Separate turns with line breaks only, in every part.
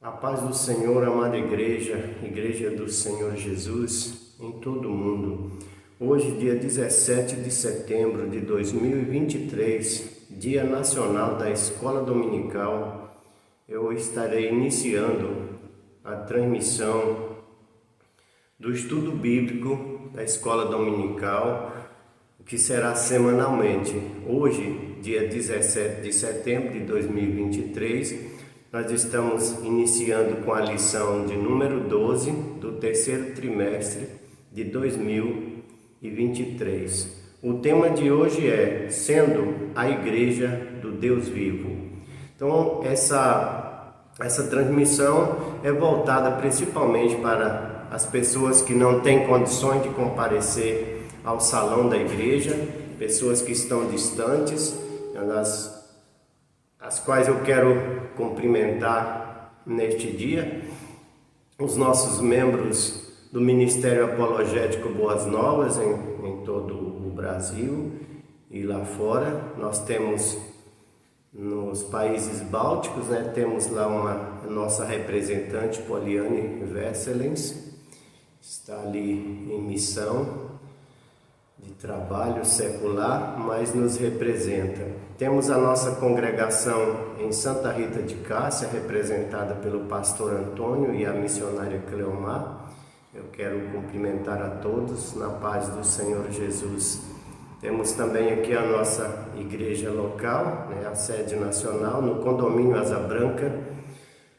A paz do Senhor, amada igreja, Igreja do Senhor Jesus, em todo o mundo. Hoje, dia 17 de setembro de 2023, Dia Nacional da Escola Dominical, eu estarei iniciando a transmissão do estudo bíblico da Escola Dominical, que será semanalmente. Hoje, dia 17 de setembro de 2023, nós estamos iniciando com a lição de número 12 do terceiro trimestre de 2023. O tema de hoje é Sendo a Igreja do Deus Vivo. Então, essa transmissão é voltada principalmente para as pessoas que não têm condições de comparecer ao salão da igreja, pessoas que estão distantes, as quais eu quero cumprimentar neste dia, os nossos membros do Ministério Apologético Boas Novas em todo o Brasil e lá fora. Nós temos nos países bálticos, temos lá a nossa representante, Poliane Vesselens, está ali em missão de trabalho secular, mas nos representa. Temos a nossa congregação em Santa Rita de Cássia, representada pelo pastor Antônio e a missionária Cleomar. Eu quero cumprimentar a todos na paz do Senhor Jesus. Temos também aqui a nossa igreja local, a sede nacional, no condomínio Asa Branca,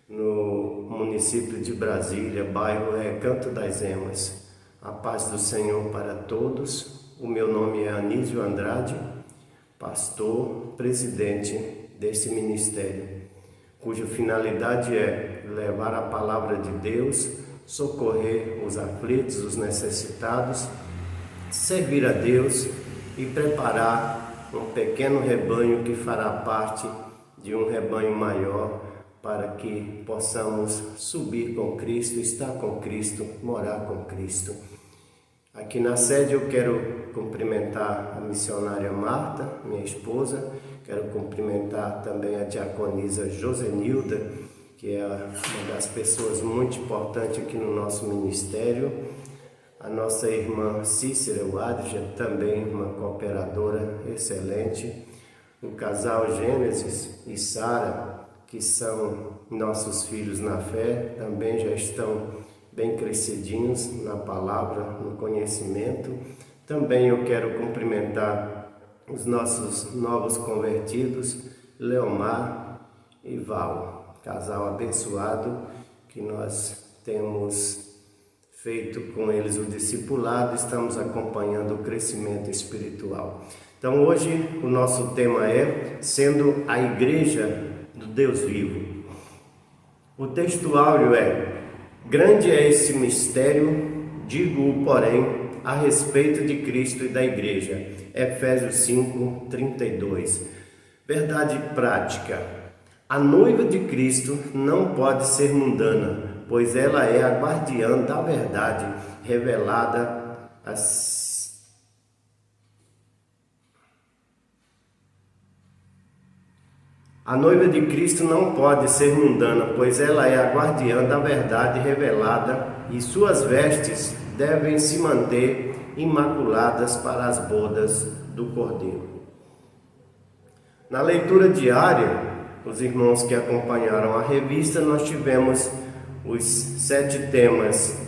no município de Brasília, bairro Recanto das Emas. A paz do Senhor para todos. O meu nome é Anísio Andrade, pastor, presidente deste ministério, cuja finalidade é levar a palavra de Deus, socorrer os aflitos, os necessitados, servir a Deus e preparar um pequeno rebanho que fará parte de um rebanho maior, para que possamos subir com Cristo, estar com Cristo, morar com Cristo. Aqui na sede eu quero cumprimentar a missionária Marta, minha esposa, quero cumprimentar também a diaconisa Josenilda, que é uma das pessoas muito importantes aqui no nosso ministério, a nossa irmã Cícera Wadja, também uma cooperadora excelente, o casal Gênesis e Sara, que são nossos filhos na fé, também já estão bem crescidinhos na palavra, no conhecimento. Também eu quero cumprimentar os nossos novos convertidos, Leomar e Val, casal abençoado, que nós temos feito com eles o discipulado, estamos acompanhando o crescimento espiritual. Então hoje o nosso tema é Sendo a Igreja do Deus Vivo. O texto áureo é: grande é esse mistério, digo-o, porém, a respeito de Cristo e da Igreja. Efésios 5, 32. Verdade prática. A noiva de Cristo não pode ser mundana, pois ela é a guardiã da verdade revelada A noiva de Cristo não pode ser mundana, pois ela é a guardiã da verdade revelada e suas vestes devem se manter imaculadas para as bodas do Cordeiro. Na leitura diária, os irmãos que acompanharam a revista, nós tivemos os 7 temas.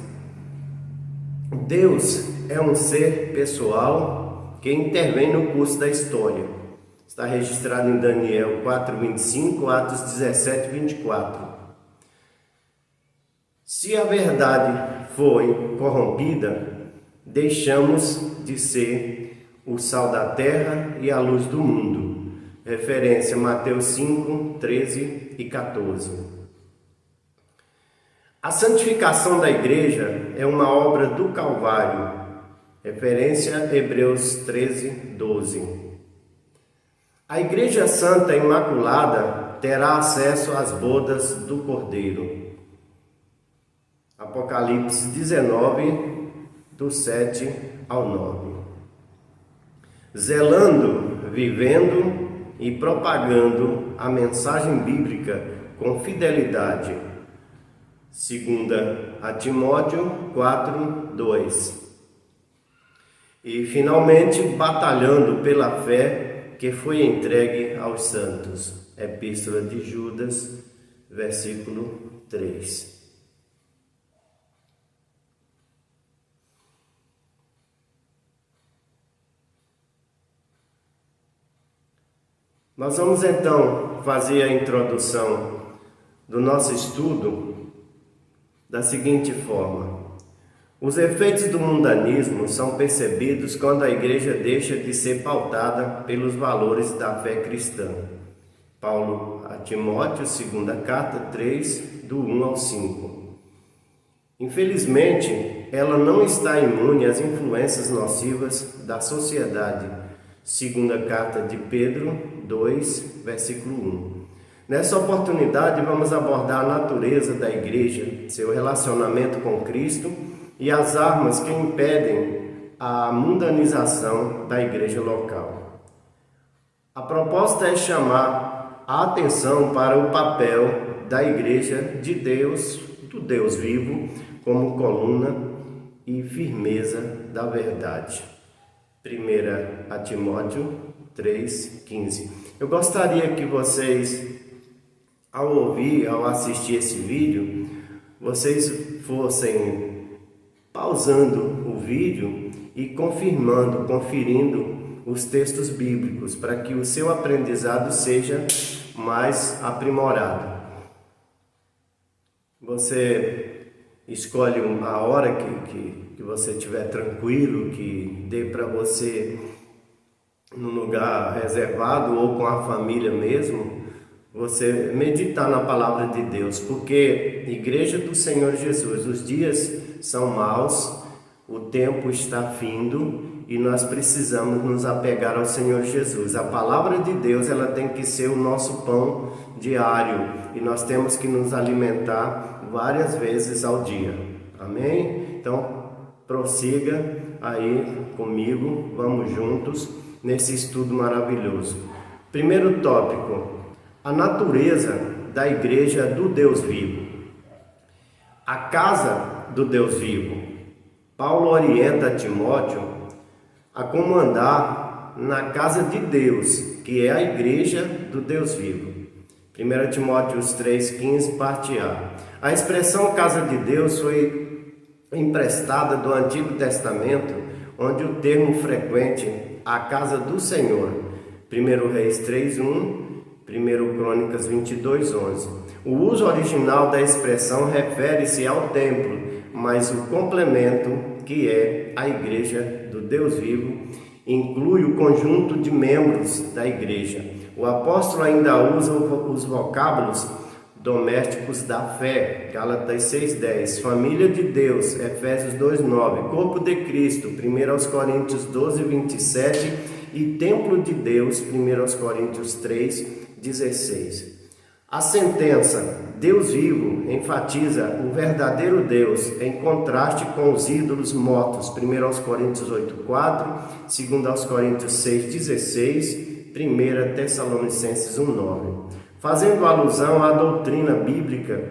Deus é um ser pessoal que intervém no curso da história. Está registrado em Daniel 4:25, Atos 17:24. Se a verdade foi corrompida, deixamos de ser o sal da terra e a luz do mundo. Referência Mateus 5, 13 e 14. A santificação da igreja é uma obra do Calvário. Referência Hebreus 13, 12. A Igreja Santa Imaculada terá acesso às bodas do Cordeiro. Apocalipse 19, do 7 ao 9. Zelando, vivendo e propagando a mensagem bíblica com fidelidade, Segunda a Timóteo 4:2. E finalmente, batalhando pela fé que foi entregue aos santos. Epístola de Judas, versículo 3. Nós vamos então fazer a introdução do nosso estudo da seguinte forma: os efeitos do mundanismo são percebidos quando a igreja deixa de ser pautada pelos valores da fé cristã. Paulo a Timóteo, segunda carta 3, do 1 ao 5. Infelizmente, ela não está imune às influências nocivas da sociedade. Segunda carta de Pedro 2, versículo 1. Nessa oportunidade, vamos abordar a natureza da igreja, seu relacionamento com Cristo e as armas que impedem a mundanização da igreja local. A proposta é chamar a atenção para o papel da igreja de Deus, do Deus vivo, como coluna e firmeza da verdade. 1 a Timóteo 3,15. Eu gostaria que vocês, ao assistir esse vídeo, vocês fossem pausando o vídeo e conferindo os textos bíblicos, para que o seu aprendizado seja mais aprimorado. Você escolhe a hora que você estiver tranquilo, que dê para você num lugar reservado ou com a família mesmo, você meditar na palavra de Deus, porque igreja do Senhor Jesus, os dias são maus, o tempo está findo e nós precisamos nos apegar ao Senhor Jesus. A palavra de Deus, ela tem que ser o nosso pão diário e nós temos que nos alimentar várias vezes ao dia. Amém? Então, prossiga aí comigo, vamos juntos nesse estudo maravilhoso. Primeiro tópico: a natureza da igreja do Deus vivo. A casa do Deus vivo. Paulo orienta Timóteo a como andar na casa de Deus, que é a igreja do Deus vivo. 1 Timóteo 3,15, parte A. A expressão casa de Deus foi emprestada do Antigo Testamento, onde o termo frequente a casa do Senhor. 1 Reis 3,1, 1 Crônicas 22:11. O uso original da expressão refere-se ao templo, mas o complemento, que é a igreja do Deus vivo, inclui o conjunto de membros da igreja. O apóstolo ainda usa os vocábulos domésticos da fé, Gálatas 6:10, família de Deus, Efésios 2:9, corpo de Cristo, 1 Coríntios 12:27 e templo de Deus, 1 Coríntios 3:16. A sentença Deus vivo enfatiza o verdadeiro Deus, em contraste com os ídolos mortos, 1 Coríntios 8:4, 2 Coríntios 6:16, 1 Tessalonicenses 1:9. Fazendo alusão à doutrina bíblica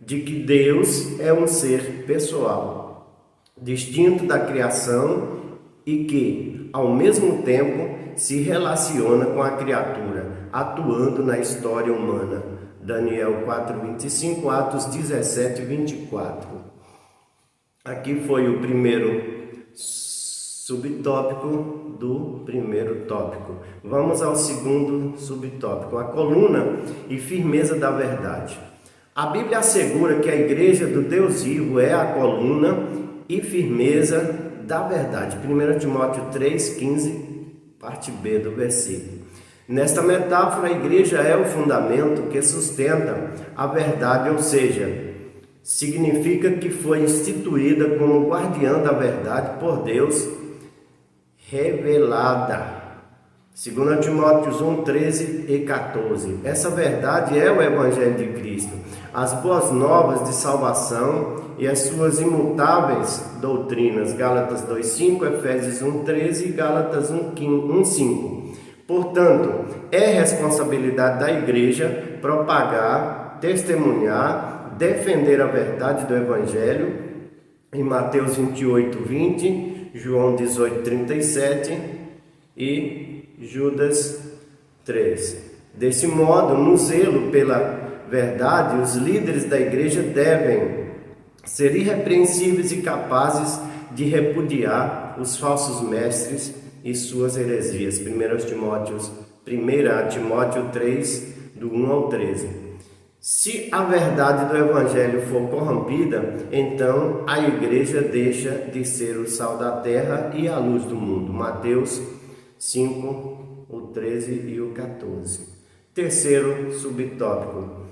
de que Deus é um ser pessoal, distinto da criação e que, ao mesmo tempo, se relaciona com a criatura, atuando na história humana. Daniel 4:25, Atos 17:24. Aqui foi o primeiro subtópico do primeiro tópico. Vamos ao segundo subtópico: a coluna e firmeza da verdade. A Bíblia assegura que a igreja do Deus vivo é a coluna e firmeza da verdade. 1 Timóteo 3,15, parte B do versículo. Nesta metáfora, a igreja é o fundamento que sustenta a verdade, ou seja, significa que foi instituída como guardiã da verdade por Deus revelada. 2 Timóteo 1, 13 e 14. Essa verdade é o Evangelho de Cristo, as boas novas de salvação e as suas imutáveis doutrinas. Gálatas 2,5, Efésios 1,13 e Gálatas 1,5. Portanto, é responsabilidade da igreja propagar, testemunhar, defender a verdade do Evangelho, em Mateus 28, 20, João 18, 37 e Judas 3. Desse modo, no zelo pela verdade, os líderes da igreja devem ser irrepreensíveis e capazes de repudiar os falsos mestres e suas heresias. 1 Timóteo 3, do 1 ao 13. Se a verdade do Evangelho for corrompida, então a igreja deixa de ser o sal da terra e a luz do mundo. Mateus 5, o 13 e o 14. Terceiro subtópico.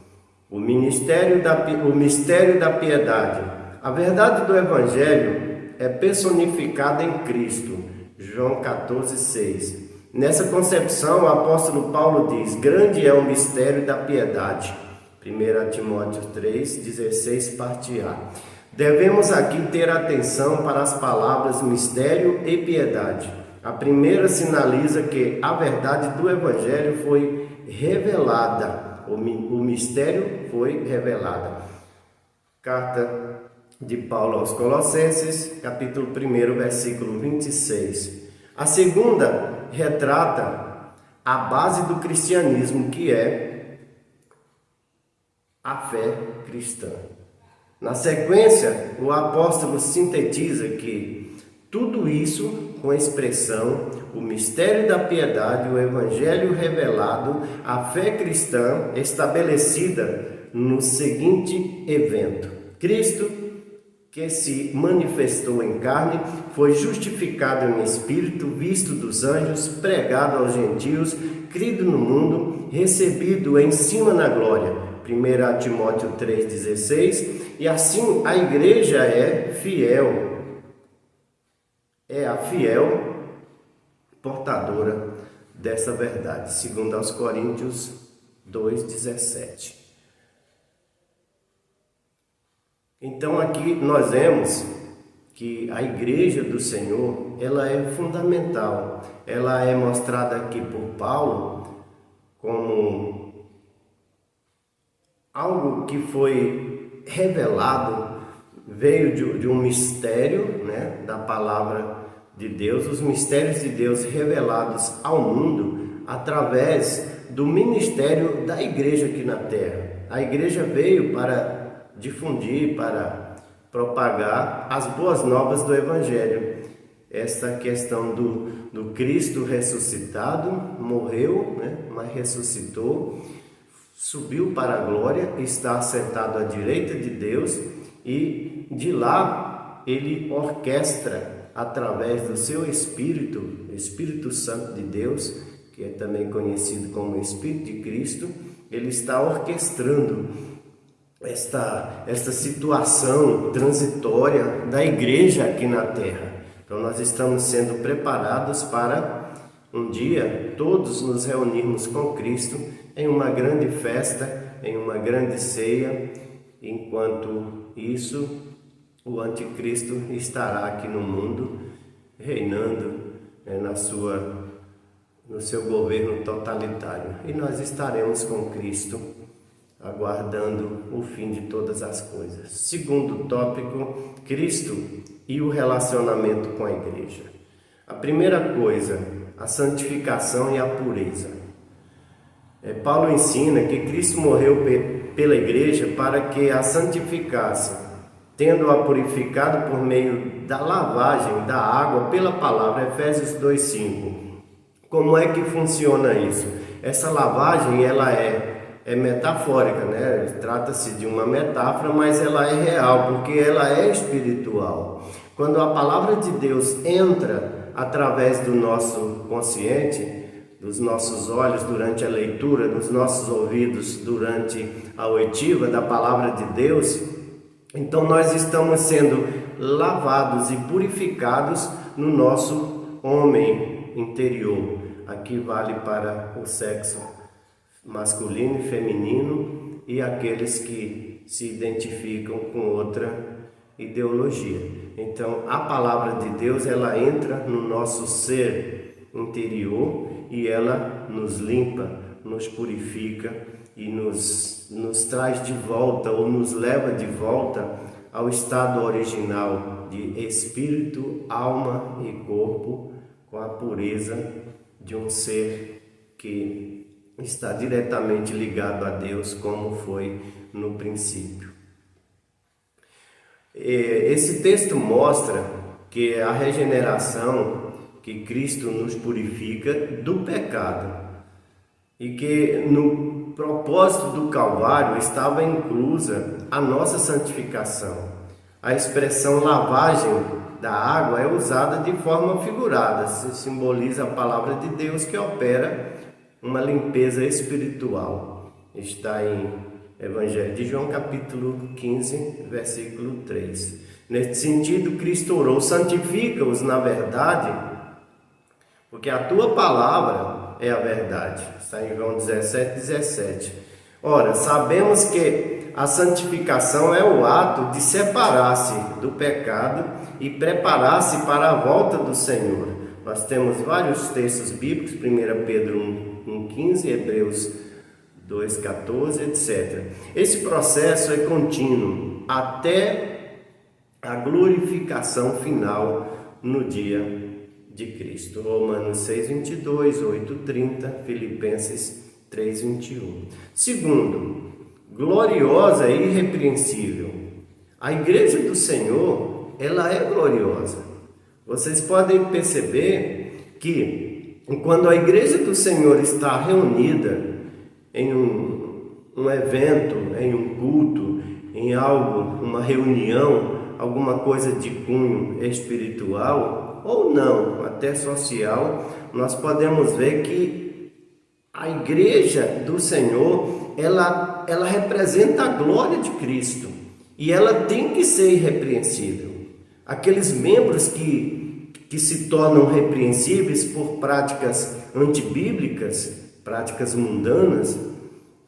O mistério da piedade. A verdade do Evangelho é personificada em Cristo. João 14, 6. Nessa concepção, o apóstolo Paulo diz: grande é o mistério da piedade. 1 Timóteo 3, 16, parte A. Devemos aqui ter atenção para as palavras mistério e piedade. A primeira sinaliza que a verdade do Evangelho foi revelada. O mistério foi revelado. Carta de Paulo aos Colossenses, capítulo 1, versículo 26. A segunda retrata a base do cristianismo, que é a fé cristã. Na sequência, o apóstolo sintetiza que tudo isso com a expressão o mistério da piedade, o evangelho revelado, a fé cristã estabelecida no seguinte evento: Cristo, que se manifestou em carne, foi justificado em espírito, visto dos anjos, pregado aos gentios, crido no mundo, recebido em cima na glória. 1 Timóteo 3,16. E assim a igreja é a fiel portadora dessa verdade, segundo aos Coríntios 2,17. Então aqui nós vemos que a igreja do Senhor, ela é fundamental. Ela é mostrada aqui por Paulo como algo que foi revelado, veio de um mistério, né, da palavra de Deus, os mistérios de Deus revelados ao mundo através do ministério da igreja aqui na terra. A igreja veio para difundir, para propagar as boas novas do Evangelho. Esta questão do Cristo ressuscitado, morreu, né, mas ressuscitou, subiu para a glória, está sentado à direita de Deus e de lá ele orquestra através do seu Espírito Santo de Deus, que é também conhecido como Espírito de Cristo. Ele está orquestrando esta situação transitória da igreja aqui na terra. Então nós estamos sendo preparados para um dia todos nos reunirmos com Cristo em uma grande festa, em uma grande ceia. Enquanto isso, o anticristo estará aqui no mundo, reinando, né, no seu governo totalitário. E nós estaremos com Cristo, aguardando o fim de todas as coisas. Segundo tópico, Cristo e o relacionamento com a igreja. A primeira coisa, a santificação e a pureza. Paulo ensina que Cristo morreu pela igreja para que a santificasse, tendo-a purificado por meio da lavagem da água pela palavra. Efésios 2:5. Como é que funciona isso? Essa lavagem, ela é metafórica, né? Trata-se de uma metáfora, mas ela é real, porque ela é espiritual. Quando a palavra de Deus entra através do nosso consciente, dos nossos olhos durante a leitura, dos nossos ouvidos durante a oitiva da palavra de Deus, então nós estamos sendo lavados e purificados no nosso homem interior. Aqui vale para o sexo masculino e feminino e aqueles que se identificam com outra ideologia. Então a palavra de Deus, ela entra no nosso ser interior e ela nos limpa, nos purifica e nos traz de volta ou nos leva de volta ao estado original de espírito, alma e corpo, com a pureza de um ser que está diretamente ligado a Deus, como foi no princípio. Esse texto mostra que a regeneração, que Cristo nos purifica do pecado, e que no propósito do Calvário estava inclusa a nossa santificação. A expressão lavagem da água é usada de forma figurada, simboliza a palavra de Deus que opera uma limpeza espiritual. Está em Evangelho de João, capítulo 15, versículo 3. Nesse sentido, Cristo orou: santifica-os na verdade, porque a tua palavra é a verdade. Está em João 17:17. Ora, sabemos que a santificação é o ato de separar-se do pecado e preparar-se para a volta do Senhor. Nós temos vários textos bíblicos, 1 Pedro 1:15, Hebreus 2:14, etc. Esse processo é contínuo até a glorificação final no dia de Cristo. Romanos 6:22, 8:30, Filipenses 3:21. Segundo, gloriosa e irrepreensível. A igreja do Senhor, ela é gloriosa. Vocês podem perceber que quando a igreja do Senhor está reunida em um evento, em um culto, em algo, uma reunião, alguma coisa de cunho espiritual, ou não, até social, nós podemos ver que a igreja do Senhor, ela representa a glória de Cristo, e ela tem que ser irrepreensível. Aqueles membros que se tornam repreensíveis por práticas antibíblicas, práticas mundanas,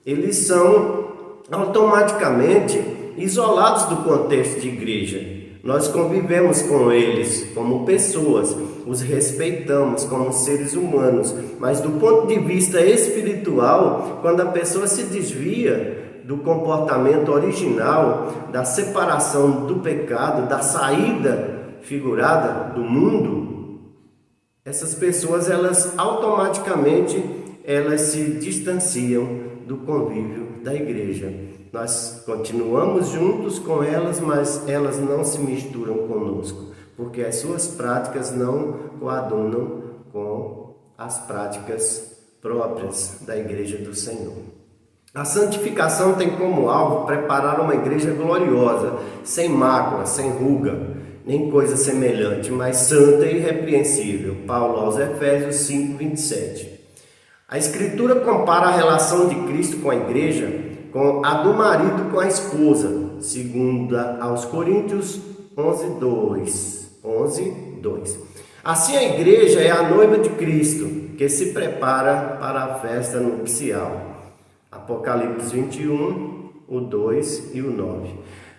eles são automaticamente isolados do contexto de igreja. Nós convivemos com eles como pessoas, os respeitamos como seres humanos, mas do ponto de vista espiritual, quando a pessoa se desvia do comportamento original, da separação do pecado, da saída figurada do mundo, essas pessoas, elas automaticamente se distanciam do convívio da igreja. Nós continuamos juntos com elas, mas elas não se misturam conosco, porque as suas práticas não coadunam com as práticas próprias da igreja do Senhor. A santificação tem como alvo preparar uma igreja gloriosa, sem mácula, sem ruga, nem coisa semelhante, mas santa e irrepreensível. Paulo aos Efésios 5:27. A Escritura compara a relação de Cristo com a igreja com a do marido com a esposa, segunda aos Coríntios 11:2. Assim a igreja é a noiva de Cristo, que se prepara para a festa nupcial. Apocalipse 21, o 2 e o 9.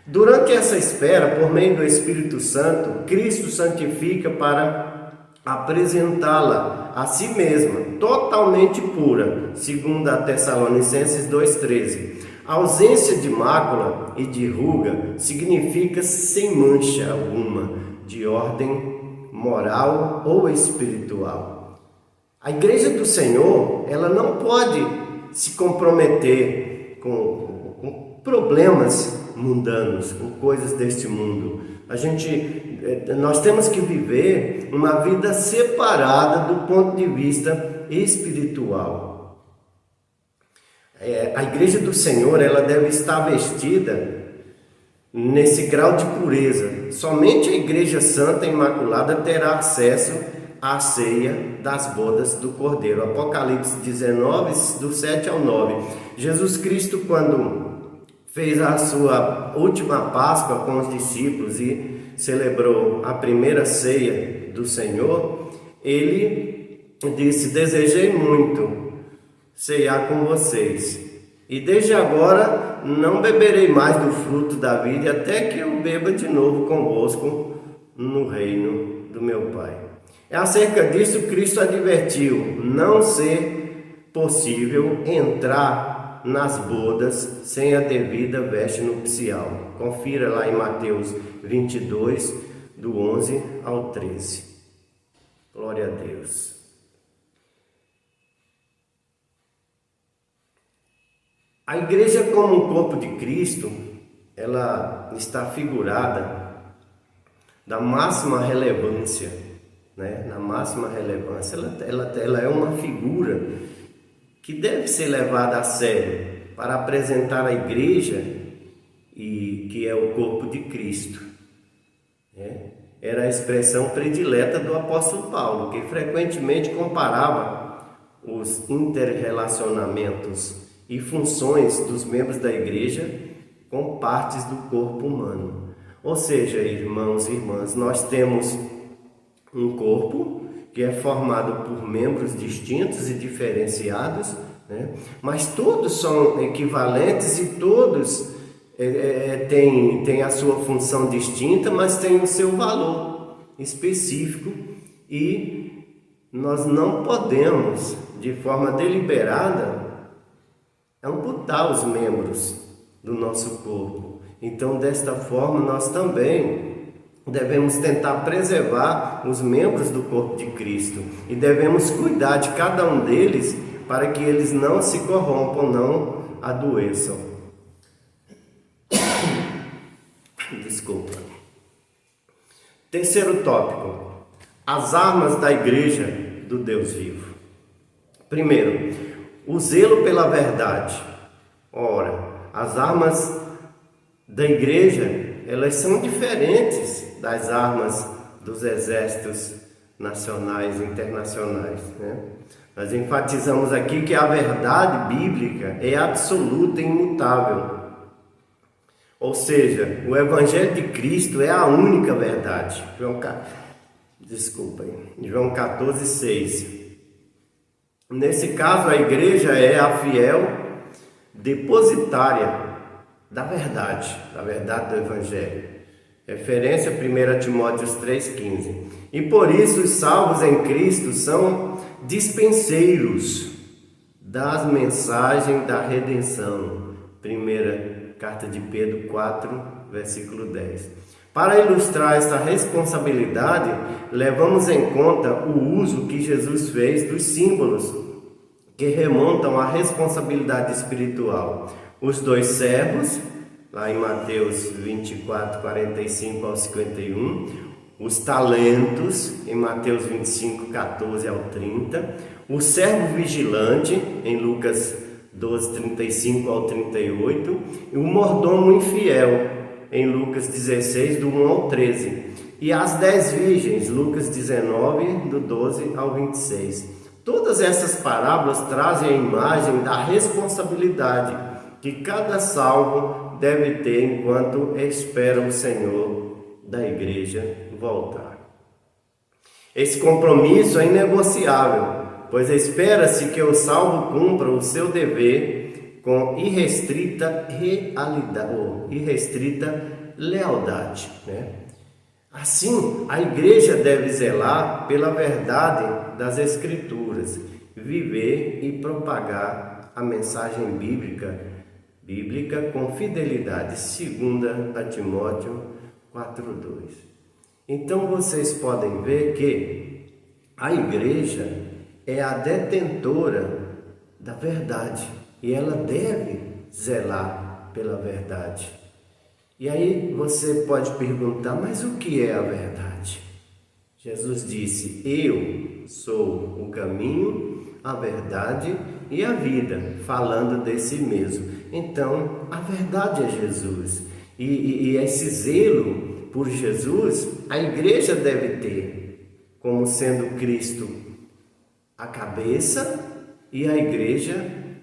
Durante essa espera, por meio do Espírito Santo, Cristo santifica para apresentá-la a si mesma, totalmente pura, segundo a Tessalonicenses 2:13. A ausência de mácula e de ruga significa sem mancha alguma, de ordem moral ou espiritual. A igreja do Senhor, ela não pode se comprometer com problemas mundanos, com coisas deste mundo. Nós temos que viver uma vida separada do ponto de vista espiritual. A igreja do Senhor, ela deve estar vestida nesse grau de pureza. Somente a igreja santa e imaculada terá acesso à ceia das bodas do Cordeiro. Apocalipse 19, do 7 ao 9. Jesus Cristo, quando fez a sua última Páscoa com os discípulos e celebrou a primeira ceia do Senhor, ele disse: desejei muito ceiar com vocês, e desde agora não beberei mais do fruto da vida, até que eu beba de novo convosco no reino do meu Pai. Acerca disso, Cristo advertiu não ser possível entrar nas bodas sem a devida veste nupcial. Confira lá em Mateus 22, do 11 ao 13. Glória a Deus. A igreja como um corpo de Cristo, ela está figurada da máxima relevância, né? Na máxima relevância, ela é uma figura que deve ser levada a sério para apresentar a igreja e que é o corpo de Cristo, né? Era a expressão predileta do apóstolo Paulo, que frequentemente comparava os interrelacionamentos e funções dos membros da igreja com partes do corpo humano. Ou seja, irmãos e irmãs, nós temos um corpo que é formado por membros distintos e diferenciados, né? Mas todos são equivalentes e todos têm a sua função distinta, mas têm o seu valor específico, e nós não podemos, de forma deliberada, amputar os membros do nosso corpo. Então, desta forma, nós também devemos tentar preservar os membros do corpo de Cristo e devemos cuidar de cada um deles para que eles não se corrompam, não adoeçam. Desculpa. Terceiro tópico: as armas da igreja do Deus vivo. Primeiro, o zelo pela verdade. Ora, as armas da igreja, elas são diferentes das armas dos exércitos nacionais e internacionais, né? Nós enfatizamos aqui que a verdade bíblica é absoluta e imutável. Ou seja, o Evangelho de Cristo é a única verdade. João 14:6. Nesse caso, a igreja é a fiel depositária da verdade do Evangelho. Referência 1 Timóteo 3,15. E por isso os salvos em Cristo são dispenseiros das mensagens da redenção. Primeira carta de Pedro 4, versículo 10. Para ilustrar essa responsabilidade, levamos em conta o uso que Jesus fez dos símbolos que remontam à responsabilidade espiritual. Os dois servos, lá em Mateus 24, 45 ao 51, os talentos, em Mateus 25, 14 ao 30, o servo vigilante, em Lucas 12, 35 ao 38, e o mordomo infiel, em Lucas 16, do 1 ao 13, e as 10 virgens, Lucas 19, do 12 ao 26. Todas essas parábolas trazem a imagem da responsabilidade que cada salvo deve ter enquanto espera o Senhor da igreja voltar. Esse compromisso é inegociável, pois espera-se que o salvo cumpra o seu dever com irrestrita lealdade, né? Assim, a igreja deve zelar pela verdade das Escrituras, viver e propagar a mensagem bíblica com fidelidade, 2 Timóteo 4:2. Então vocês podem ver que a igreja é a detentora da verdade e ela deve zelar pela verdade. E aí você pode perguntar, mas o que é a verdade? Jesus disse: eu sou o caminho, a verdade e a vida, falando de si mesmo. Então, a verdade é Jesus. E esse zelo por Jesus, a igreja deve ter, como sendo Cristo a cabeça e a igreja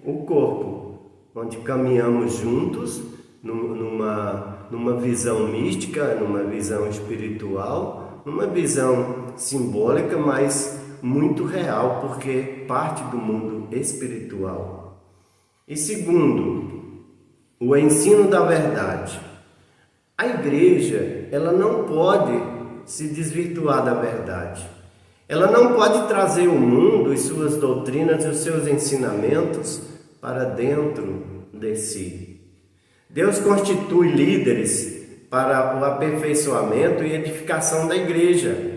o corpo, onde caminhamos juntos numa visão mística, numa visão espiritual, numa visão simbólica, mas muito real, porque parte do mundo espiritual. E segundo, o ensino da verdade. A igreja, ela não pode se desvirtuar da verdade. Ela não pode trazer o mundo e suas doutrinas e os seus ensinamentos para dentro de si. Deus constitui líderes para o aperfeiçoamento e edificação da igreja.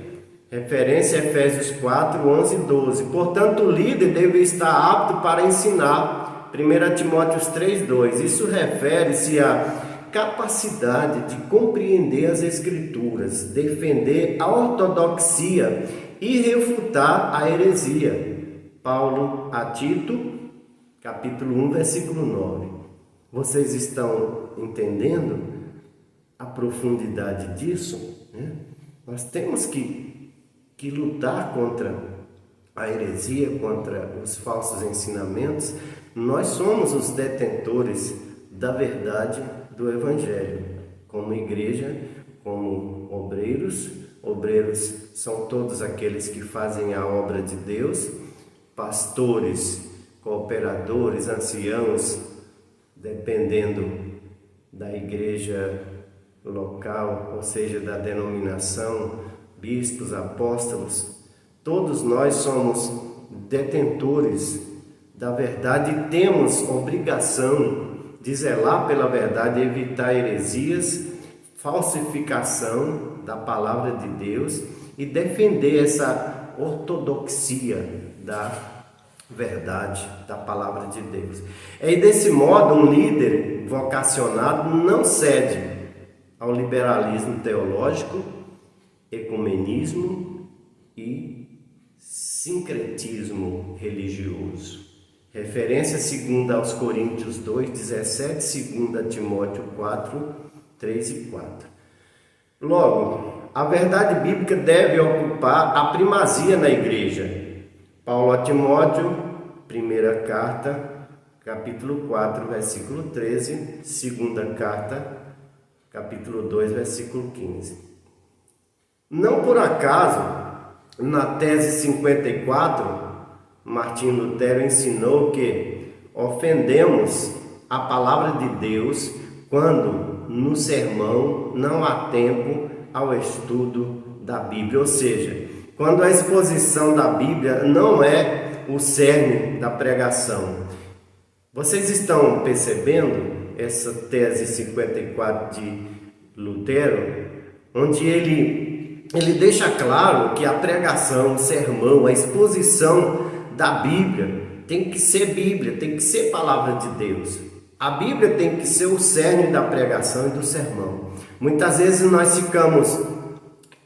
Referência a Efésios 4, 11 e 12. Portanto, o líder deve estar apto para ensinar. 1 Timóteo 3, 2. Isso refere-se à capacidade de compreender as Escrituras, defender a ortodoxia e refutar a heresia. Paulo a Tito, capítulo 1, versículo 9. Vocês estão entendendo a profundidade disso? Né? Nós temos que lutar contra a heresia, contra os falsos ensinamentos. Nós somos os detentores da verdade do Evangelho, como igreja, como obreiros. Obreiros são todos aqueles que fazem a obra de Deus, pastores, cooperadores, anciãos, dependendo da igreja local, ou seja, da denominação, bispos, apóstolos. Todos nós somos detentores da verdade e temos obrigação de zelar pela verdade, evitar heresias, falsificação da palavra de Deus e defender essa ortodoxia da verdade da palavra de Deus. E desse modo, um líder vocacionado não cede ao liberalismo teológico, ecumenismo e sincretismo religioso. Referência 2 aos Coríntios 2, 17, 2 Timóteo 4, 3 e 4. Logo, a verdade bíblica deve ocupar a primazia na igreja. Paulo a Timóteo, primeira carta, capítulo 4, versículo 13, segunda carta, capítulo 2, versículo 15. Não por acaso, na tese 54, Martinho Lutero ensinou que ofendemos a palavra de Deus quando no sermão não há tempo ao estudo da Bíblia, ou seja, quando a exposição da Bíblia não é o cerne da pregação. Vocês estão percebendo essa tese 54 de Lutero, onde ele deixa claro que a pregação, o sermão, a exposição da Bíblia tem que ser palavra de Deus. A Bíblia tem que ser o cerne da pregação e do sermão. Muitas vezes nós ficamos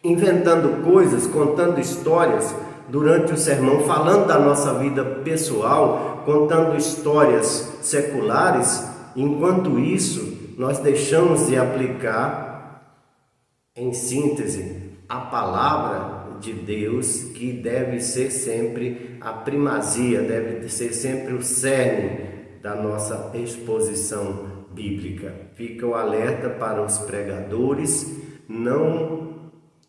inventando coisas, contando histórias durante o sermão, falando da nossa vida pessoal, contando histórias seculares. Enquanto isso, nós deixamos de aplicar, em síntese, a palavra de Deus, que deve ser sempre a primazia, deve ser sempre o cerne da nossa exposição bíblica. Fica o alerta para os pregadores: não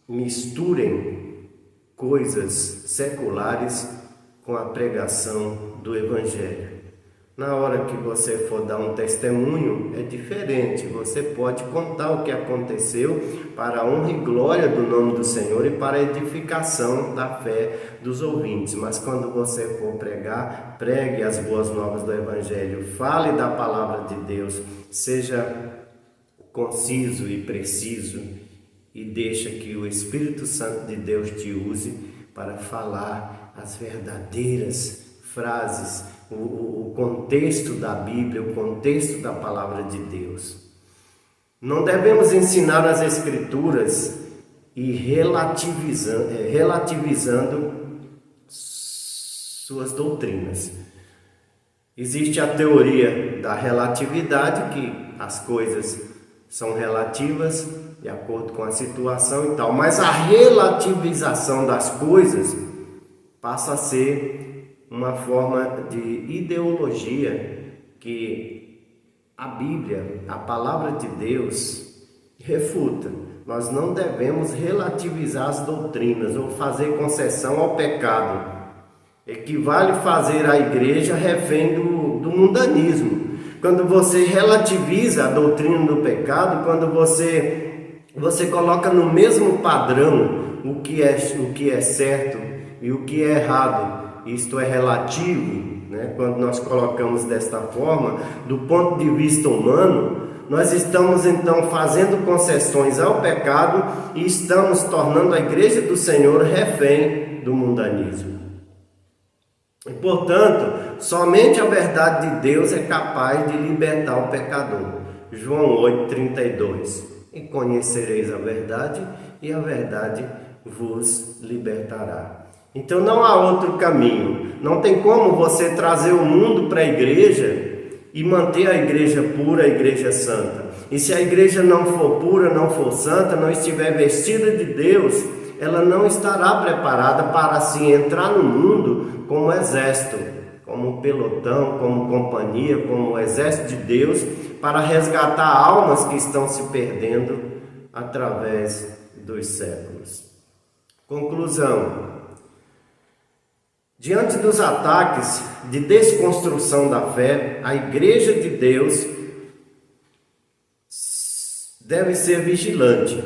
misturem coisas seculares com a pregação do Evangelho. Na hora que você for dar um testemunho, é diferente. Você pode contar o que aconteceu para a honra e glória do nome do Senhor e para a edificação da fé dos ouvintes. Mas quando você for pregar, pregue as boas novas do Evangelho. Fale da palavra de Deus. Seja conciso e preciso e deixa que o Espírito Santo de Deus te use para falar as verdadeiras frases, o contexto da Bíblia, o contexto da palavra de Deus. Não devemos ensinar as Escrituras e relativizando suas doutrinas. Existe a teoria da relatividade, que as coisas são relativas de acordo com a situação e tal, mas a relativização das coisas passa a ser uma forma de ideologia que a Bíblia, a palavra de Deus, refuta. Nós não devemos relativizar as doutrinas ou fazer concessão ao pecado. Equivale fazer a igreja refém do mundanismo. Quando você relativiza a doutrina do pecado, quando você coloca no mesmo padrão o que é certo e o que é errado, isto é relativo, né? Quando nós colocamos desta forma, do ponto de vista humano, nós estamos então fazendo concessões ao pecado e estamos tornando a igreja do Senhor refém do mundanismo. E, portanto, somente a verdade de Deus é capaz de libertar o pecador. João 8,32. E conhecereis a verdade, e a verdade vos libertará. Então não há outro caminho. Não tem como você trazer o mundo para a igreja e manter a igreja pura, a igreja santa. E se a igreja não for pura, não for santa, não estiver vestida de Deus, ela não estará preparada para assim entrar no mundo como exército, como pelotão, como companhia, como exército de Deus, para resgatar almas que estão se perdendo através dos séculos. Conclusão. Diante dos ataques de desconstrução da fé, a igreja de Deus deve ser vigilante,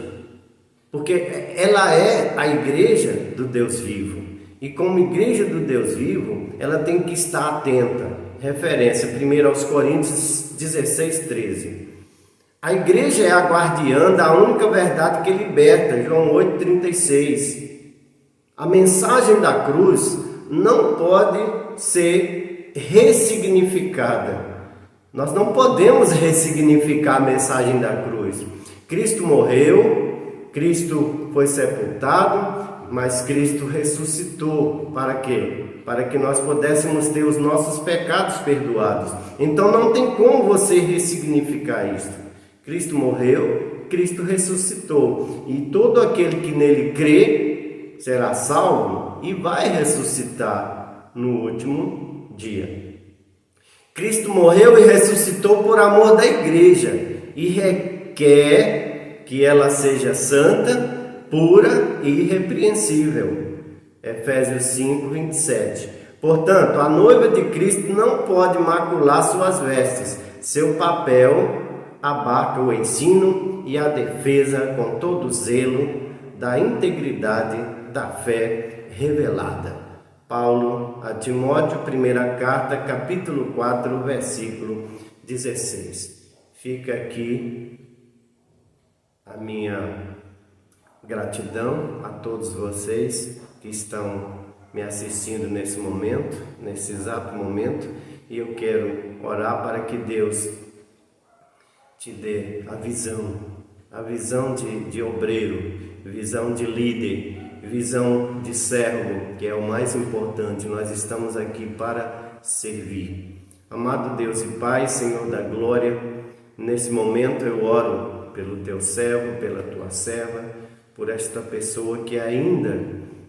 porque ela é a igreja do Deus vivo. E como igreja do Deus vivo, ela tem que estar atenta. Referência, 1 Coríntios 16:13. A igreja é a guardiã da única verdade que liberta, João 8,36. A mensagem da cruz não pode ser ressignificada. Nós não podemos ressignificar a mensagem da cruz. Cristo morreu, Cristo foi sepultado, mas Cristo ressuscitou. Para quê? Para que nós pudéssemos ter os nossos pecados perdoados. Então não tem como você ressignificar isso. Cristo morreu, Cristo ressuscitou. E todo aquele que nele crê será salvo e vai ressuscitar no último dia. Cristo morreu e ressuscitou por amor da igreja e requer que ela seja santa, pura e irrepreensível. Efésios 5:27. Portanto, a noiva de Cristo não pode macular suas vestes. Seu papel abarca o ensino e a defesa com todo zelo da integridade da fé revelada. Paulo a Timóteo, primeira carta, capítulo 4, versículo 16. Fica aqui a minha gratidão a todos vocês que estão me assistindo nesse momento, nesse exato momento, e eu quero orar para que Deus te dê a visão de obreiro, visão de líder, visão de servo, que é o mais importante. Nós estamos aqui para servir. Amado Deus e Pai, Senhor da glória, nesse momento eu oro pelo teu servo, pela tua serva, por esta pessoa que ainda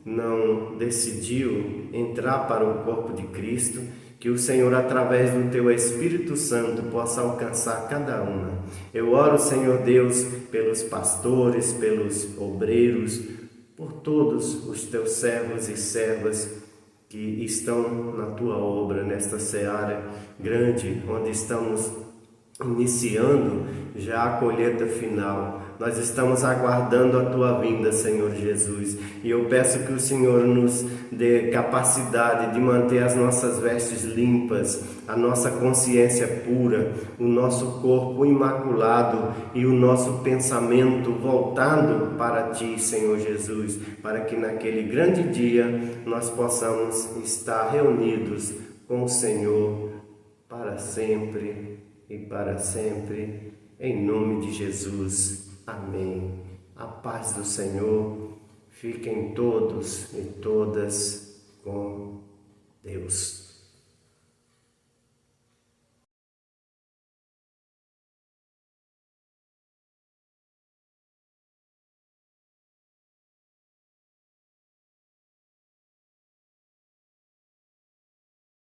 não decidiu entrar para o corpo de Cristo, que o Senhor, através do teu Espírito Santo, possa alcançar cada uma. Eu oro, Senhor Deus, pelos pastores, pelos obreiros, por todos os teus servos e servas que estão na tua obra, nesta seara grande, onde estamos iniciando já a colheita final. Nós estamos aguardando a tua vinda, Senhor Jesus, e eu peço que o Senhor nos dê capacidade de manter as nossas vestes limpas, a nossa consciência pura, o nosso corpo imaculado e o nosso pensamento voltado para ti, Senhor Jesus, para que naquele grande dia nós possamos estar reunidos com o Senhor para sempre e para sempre, em nome de Jesus. Amém. A paz do Senhor, fiquem todos e todas com Deus.